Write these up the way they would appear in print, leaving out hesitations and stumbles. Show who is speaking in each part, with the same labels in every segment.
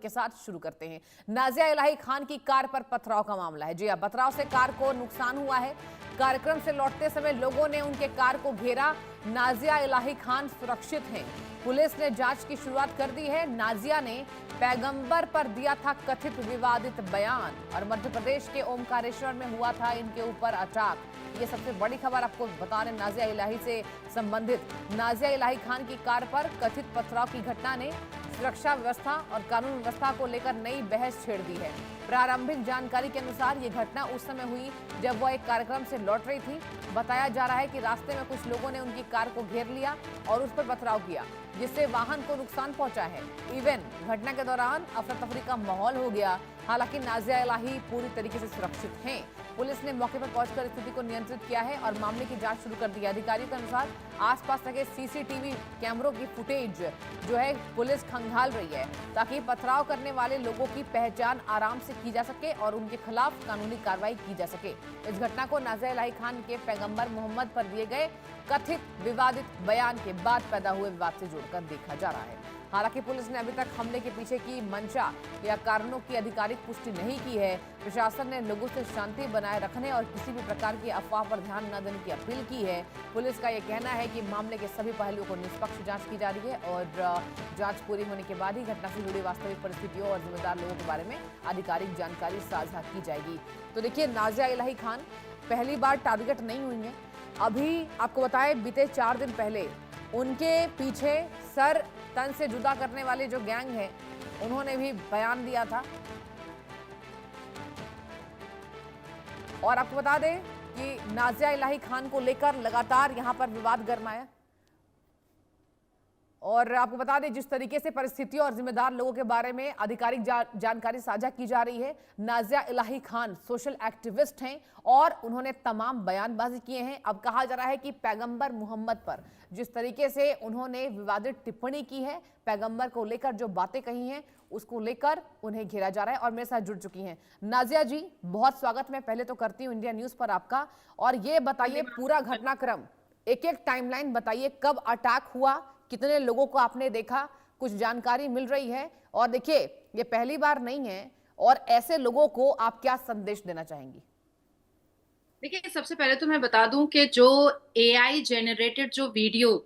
Speaker 1: के साथ शुरू करते हैं। नाजिया इलाही खान की कार पर पथराव का मामला है। जी हां, पथराव से कार को नुकसान हुआ है। कार्यक्रम से लौटते समय लोगों ने उनके कार को घेरा। नाजिया इलाही खान सुरक्षित हैं। पुलिस ने जांच की शुरुआत कर दी है। नाजिया ने पैगंबर पर दिया था कथित विवादित बयान और मध्य प्रदेश के ओमकारेश्वर में हुआ था इनके ऊपर अटैक। ये सबसे बड़ी खबर आपको बता रहे नाजिया इलाही से संबंधित। नाजिया इलाही खान की कार पर कथित पथराव की घटना ने सुरक्षा व्यवस्था और कानून व्यवस्था को लेकर नई बहस छेड़ दी है। प्रारंभिक जानकारी के अनुसार ये घटना उस समय हुई जब वह एक कार्यक्रम से लौट रही थी। बताया जा रहा है कि रास्ते में कुछ लोगों ने उनकी कार को घेर लिया और उस पर पथराव किया, जिससे वाहन को नुकसान पहुंचा है। इवन घटना के दौरान अफरा तफरी का माहौल हो गया। हालांकि नाजिया इलाही पूरी तरीके से सुरक्षित हैं। पुलिस ने मौके पर पहुंचकर स्थिति को नियंत्रित किया है और मामले की जांच शुरू कर दी है। अधिकारियों के अनुसार आसपास लगे सीसीटीवी कैमरों की फुटेज जो है पुलिस खंगाल रही है, ताकि पथराव करने वाले लोगों की पहचान आराम से की जा सके और उनके खिलाफ कानूनी कार्रवाई की जा सके। इस घटना को नाजिया इलाही खान के पैगंबर मोहम्मद पर दिए गए कथित विवादित बयान के बाद पैदा हुए विवाद से जोड़कर देखा जा रहा है। हालांकि पुलिस ने अभी तक हमले के पीछे की मंशा या कारणों की आधिकारिक पुष्टि नहीं की है। प्रशासन ने लोगों से शांति बनाए रखने और किसी भी प्रकार की अफवाह पर ध्यान न देने की अपील की है। पुलिस का यह कहना है कि मामले के सभी पहलुओं को निष्पक्ष जांच की जा रही है और जांच पूरी होने के बाद ही घटना से जुड़ी वास्तविक परिस्थितियों और जिम्मेदार लोगों के बारे में आधिकारिक जानकारी साझा की जाएगी। तो देखिए, नाजिया इलाही खान पहली बार टारगेट नहीं हुई है। अभी आपको बताएं, बीते 4 दिन पहले उनके पीछे सर तन से जुदा करने वाले जो गैंग है उन्होंने भी बयान दिया था। और आपको बता दें कि नाजिया इलाही खान को लेकर लगातार यहां पर विवाद गरमाया। और आपको बता दें, जिस तरीके से परिस्थितियों और जिम्मेदार लोगों के बारे में आधिकारिक जानकारी साझा की जा रही है। नाजिया इलाही खान सोशल एक्टिविस्ट हैं और उन्होंने तमाम बयानबाजी किए हैं। अब कहा जा रहा है कि पैगंबर मोहम्मद पर जिस तरीके से उन्होंने विवादित टिप्पणी की है, पैगंबर को लेकर जो बातें कही हैं, उसको लेकर उन्हें घेरा जा रहा है। और मेरे साथ जुड़ चुकी हैं नाजिया जी, बहुत स्वागत मैं पहले तो करती हूँ इंडिया न्यूज पर आपका। और ये बताइए पूरा घटनाक्रम, एक एक टाइमलाइन बताइए, कब अटैक हुआ, कितने लोगों को आपने देखा, कुछ जानकारी मिल रही है। और देखिए, ये पहली बार नहीं है और ऐसे लोगों को आप क्या संदेश देना चाहेंगी?
Speaker 2: देखिए, सबसे पहले तो मैं बता दूं कि जो एआई जेनरेटेड जो वीडियो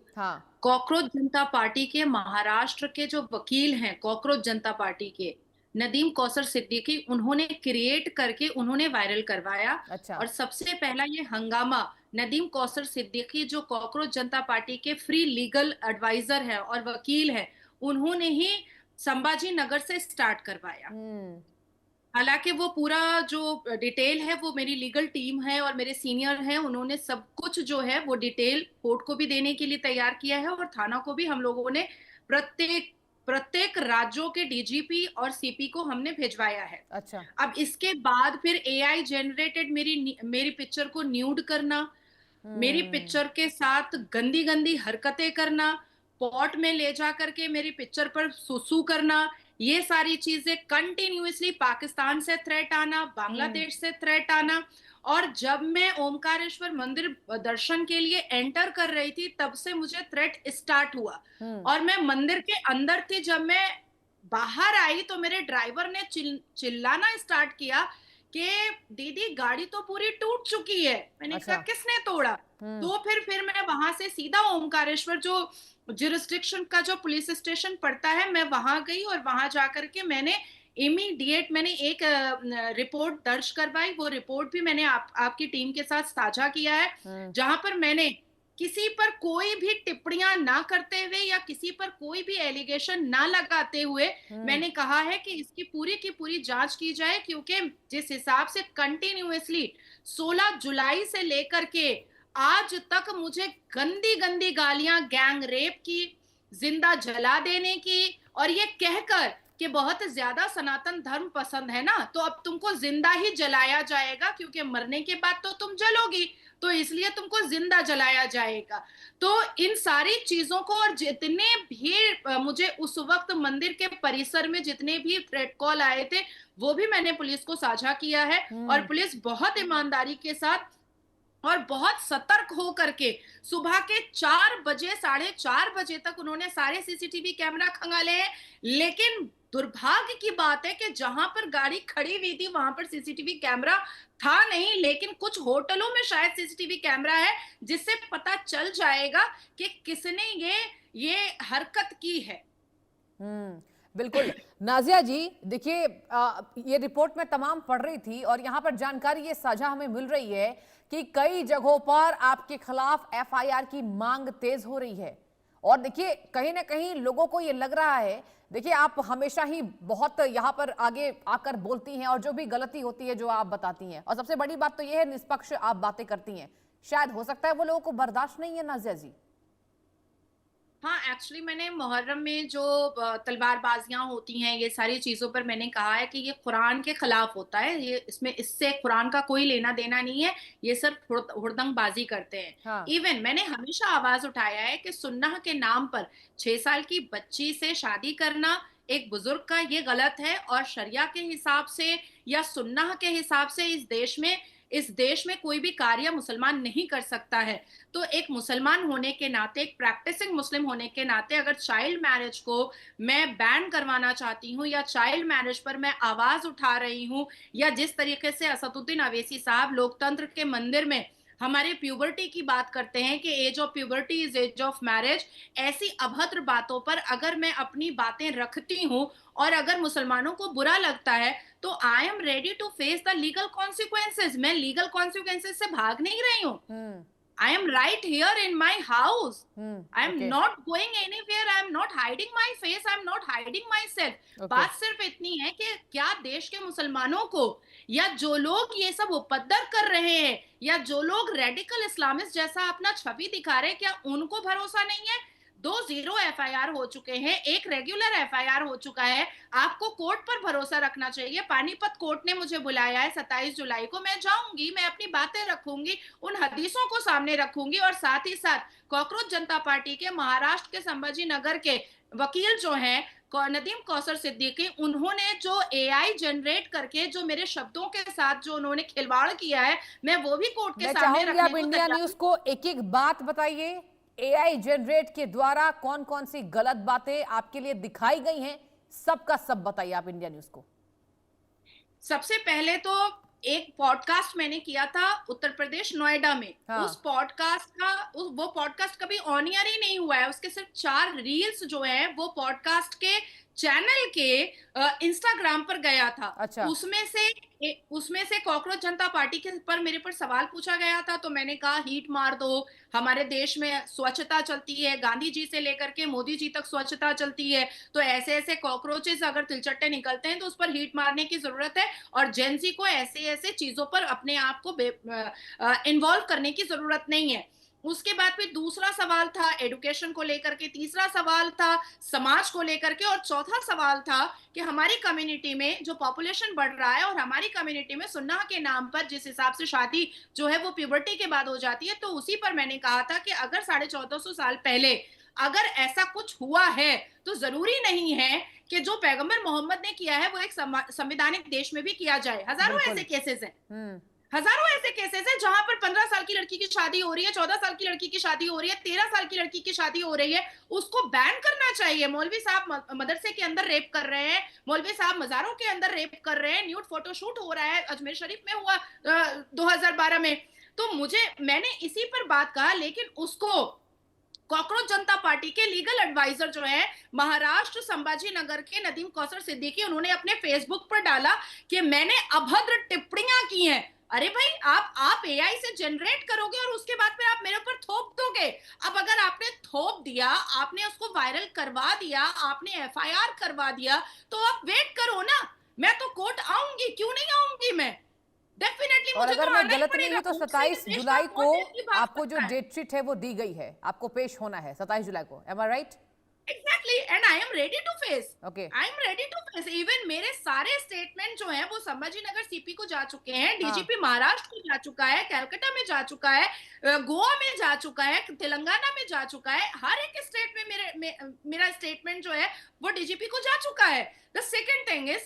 Speaker 2: कॉकरोच जनता पार्टी के महाराष्ट्र के जो वकील हैं कॉकरोच जनता पार्टी के नदीम कौसर सिद्दीकी, उन्होंने क्रिएट करके उन्होंने वायरल करवाया।
Speaker 1: अच्छा।
Speaker 2: और सबसे पहला ये हंगामा नदीम कौसर सिद्दीकी जो कॉकरोच जनता पार्टी के फ्री लीगल एडवाइजर हैं और वकील हैं, उन्होंने ही संभाजी नगर से स्टार्ट करवाया। हालांकि वो पूरा जो डिटेल है वो मेरी लीगल टीम है और मेरे सीनियर हैं, उन्होंने सब कुछ जो है वो डिटेल कोर्ट को भी देने के लिए तैयार किया है और थाना को भी हम लोगों ने प्रत्येक प्रत्येक राज्यों के डीजीपी और सीपी को हमने भिजवाया है।
Speaker 1: अच्छा।
Speaker 2: अब इसके बाद फिर एआई जेनरेटेड मेरी पिक्चर को न्यूड करना, मेरी पिक्चर के साथ गंदी गंदी हरकतें करना, पॉट में ले जा करके मेरी पिक्चर पर सुसु करना, ये सारी चीजें कंटिन्यूअसली पाकिस्तान से थ्रेट आना, बांग्लादेश से थ्रेट आना। और जब मैं ओमकारेश्वर मंदिर दर्शन के लिए एंटर कर रही थी तब से मुझे थ्रेट स्टार्ट हुआ। और मैं मंदिर के अंदर थी, जब मैं बाहर आई तो मेरे ड्राइवर ने चिल्लाना स्टार्ट किया कि दीदी गाड़ी तो पूरी टूट चुकी है। मैंने कहा किसने तोड़ा? तो फिर मैं वहां से सीधा ओमकारेश्वर जो जुरिस्डिक्शन का जो पुलिस स्टेशन पड़ता है, मैं वहां गई और वहां जाकर के मैंने इमीडिएट एक रिपोर्ट दर्ज करवाई। वो रिपोर्ट भी मैंने आपकी टीम के साथ साझा किया है, जहां पर मैंने किसी पर कोई भी टिप्पणियां ना करते हुए या किसी पर कोई भी एलिगेशन ना लगाते हुए मैंने कहा है कि इसकी पूरी की पूरी जांच की जाए। क्योंकि जिस हिसाब से कंटिन्यूअसली 16 जुलाई से लेकर के आज तक मुझे गंदी गंदी गालियां, गैंग रेप की, जिंदा जला देने की, और ये कहकर कि बहुत ज्यादा सनातन धर्म पसंद है ना, तो अब तुमको जिंदा ही जलाया जाएगा क्योंकि मरने के बाद तो तुम जलोगी, तो इसलिए तुमको जिंदा जलाया जाएगा। तो इन सारी चीजों को, और जितने भी मुझे उस वक्त मंदिर के परिसर में जितने भी थ्रेट कॉल आए थे वो भी मैंने पुलिस को साझा किया है। और पुलिस बहुत ईमानदारी के साथ और बहुत सतर्क हो करके सुबह के 4 बजे 4:30 बजे तक उन्होंने सारे सीसीटीवी कैमरा खंगाले हैं। लेकिन दुर्भाग्य की बात है कि जहां पर गाड़ी खड़ी हुई थी वहां पर सीसीटीवी कैमरा था नहीं, लेकिन कुछ होटलों में शायद सीसीटीवी कैमरा है जिससे पता चल जाएगा कि किसने ये हरकत की है।
Speaker 1: बिल्कुल। नाजिया जी, देखिए, ये रिपोर्ट में तमाम पढ़ रही थी और यहाँ पर जानकारी ये साझा हमें मिल रही है कि कई जगहों पर आपके खिलाफ एफआईआर की मांग तेज हो रही है। और देखिए, कहीं ना कहीं लोगों को ये लग रहा है, देखिए, आप हमेशा ही बहुत यहाँ पर आगे आकर बोलती हैं और जो भी गलती होती है जो आप बताती हैं, और सबसे बड़ी बात तो ये है निष्पक्ष आप बातें करती हैं। शायद हो सकता है वो लोगों को बर्दाश्त नहीं है, नाजिया जी।
Speaker 2: हाँ, एक्चुअली मैंने मुहर्रम में जो तलवारबाजियां होती हैं, ये सारी चीजों पर मैंने कहा है कि ये कुरान के खिलाफ होता है। ये इसमें इससे कुरान का कोई लेना देना नहीं है, ये सिर्फ हुड़दंगबाजी करते हैं।
Speaker 1: हाँ।
Speaker 2: इवन मैंने हमेशा आवाज उठाया है कि सुन्नह के नाम पर 6 साल की बच्ची से शादी करना एक बुजुर्ग का, ये गलत है। और शरिया के हिसाब से या सुन्नह के हिसाब से इस देश में कोई भी कार्य मुसलमान नहीं कर सकता है। तो एक मुसलमान होने के नाते, एक प्रैक्टिसिंग मुस्लिम होने के नाते, अगर चाइल्ड मैरिज को मैं बैन करवाना चाहती हूँ या चाइल्ड मैरिज पर मैं आवाज उठा रही हूँ, या जिस तरीके से असदुद्दीन अवैसी साहब लोकतंत्र के मंदिर में हमारे प्यूबर्टी की बात करते हैं कि age of puberty is age of marriage, ऐसी अभद्र बातों पर अगर मैं अपनी बातें रखती हूँ और अगर मुसलमानों को बुरा लगता है, तो I am ready to face the legal consequences. मैं लीगल कॉन्सिक्वेंसेज से भाग नहीं रही हूँ। I am right here in my house. I am
Speaker 1: okay.
Speaker 2: not going anywhere. I am not hiding my face. I am not hiding myself.
Speaker 1: Okay.
Speaker 2: बात सिर्फ इतनी है कि क्या देश के मुसलमानों को, या जो लोग ये सब उपद्रव कर रहे हैं, या जो लोग रेडिकल इस्लामिस्ट जैसा अपना छवि दिखा रहे हैं, क्या उनको भरोसा नहीं है? 2 एफआईआर हो चुके हैं, एक रेगुलर एफआईआर हो चुका है। आपको कोर्ट पर भरोसा रखना चाहिए। पानीपत कोर्ट ने मुझे बुलाया है 27 जुलाई को। मैं जाऊंगी, मैं अपनी बातें रखूंगी, उन हदीसों को सामने रखूंगी, और साथ ही साथ कॉकरोच जनता पार्टी के महाराष्ट्र के संभाजी नगर के वकील जो हैं नदीम कौसर सिद्दीकी, उन्होंने जो एआई जनरेट करके जो मेरे शब्दों के साथ जो उन्होंने खिलवाड़ किया है, मैं वो भी कोर्ट के
Speaker 1: मैं
Speaker 2: सामने
Speaker 1: चाहूंगी
Speaker 2: रखने
Speaker 1: आप
Speaker 2: को
Speaker 1: इंडिया
Speaker 2: तैयार
Speaker 1: न्यूज को एक एक बात बताइए। एआई जनरेट के द्वारा कौन कौन सी गलत बातें आपके लिए दिखाई गई हैं, सबका सब बताइए आप इंडिया न्यूज को।
Speaker 2: सबसे पहले तो एक पॉडकास्ट मैंने किया था उत्तर प्रदेश नोएडा में।
Speaker 1: हाँ।
Speaker 2: वो पॉडकास्ट कभी ऑन एयर ही नहीं हुआ है। उसके सिर्फ 4 रील्स जो है वो पॉडकास्ट के चैनल के इंस्टाग्राम पर गया था।
Speaker 1: अच्छा।
Speaker 2: उसमें से कॉकरोच जनता पार्टी के पर मेरे पर सवाल पूछा गया था, तो मैंने कहा हीट मार दो, हमारे देश में स्वच्छता चलती है, गांधी जी से लेकर के मोदी जी तक स्वच्छता चलती है, तो ऐसे ऐसे कॉकरोचेस अगर तिलचट्टे निकलते हैं तो उस पर हीट मारने की जरूरत है, और जेंजी को ऐसे ऐसे चीजों पर अपने आप को इन्वॉल्व करने की जरूरत नहीं है। उसके बाद फिर दूसरा सवाल था एडुकेशन को लेकर के, तीसरा सवाल था समाज को लेकर के, और चौथा सवाल था कि हमारी कम्युनिटी में जो पॉपुलेशन बढ़ रहा है और हमारी कम्युनिटी में सुन्नह के नाम पर जिस हिसाब से शादी जो है वो प्यूबर्टी के बाद हो जाती है, तो उसी पर मैंने कहा था कि अगर 1450 साल पहले अगर ऐसा कुछ हुआ है तो जरूरी नहीं है कि जो पैगंबर मोहम्मद ने किया है वो एक संवैधानिक देश में भी किया जाए। हजारों ऐसे केसेस हैं, हजारों ऐसे केसेस हैं जहां पर 15 साल की लड़की की शादी हो रही है, 14 साल की लड़की की शादी हो रही है, 13 साल की लड़की की शादी हो रही है। उसको बैन करना चाहिए। मौलवी साहब मदरसे के अंदर रेप कर रहे हैं, मौलवी साहब मजारों के अंदर रेप कर रहे हैं, न्यूड फोटोशूट हो रहा है, अजमेर शरीफ में हुआ 2012 में। तो मैंने इसी पर बात कहा, लेकिन उसको कॉकरोच जनता पार्टी के लीगल एडवाइजर जो है महाराष्ट्र संभाजी नगर के नदीम कौसर सिद्दीकी, उन्होंने अपने फेसबुक पर डाला कि मैंने अभद्र टिप्पणियां की हैं। अरे भाई, आप एआई से जनरेट करोगे और उसके बाद फिर आप मेरे ऊपर थोप दोगे। अब अगर आपने थोप दिया, आपने उसको वायरल करवा दिया, आपने एफआईआर करवा दिया, तो आप वेट करो ना। मैं तो कोर्ट आऊंगी, क्यों नहीं आऊंगी मैं? डेफिनेटली
Speaker 1: और
Speaker 2: मुझे
Speaker 1: अगर
Speaker 2: तो
Speaker 1: मैं
Speaker 2: आना ही
Speaker 1: गलत नहीं
Speaker 2: पड़ेगा।
Speaker 1: हुई तो
Speaker 2: दूसरे
Speaker 1: 27
Speaker 2: देश का
Speaker 1: जुलाई को
Speaker 2: कौन ऐसी बात
Speaker 1: आपको जो
Speaker 2: करता है?
Speaker 1: डेट शीट है वो दी गई है, आपको पेश होना है 27 जुलाई को। Am I right?
Speaker 2: Exactly, and I am ready to face.
Speaker 1: Okay.
Speaker 2: I am ready to face. Even मेरे सारे स्टेटमेंट जो हैं वो संभाजी नगर सीपी को जा चुके हैं, डीजीपी महाराष्ट्र को जा चुका है, कलकत्ता में जा चुका है, गोवा में जा चुका है, तेलंगाना में जा चुका है। हर एक स्टेट में मेरा स्टेटमेंट जो है वो डीजीपी को जा चुका है। The second thing is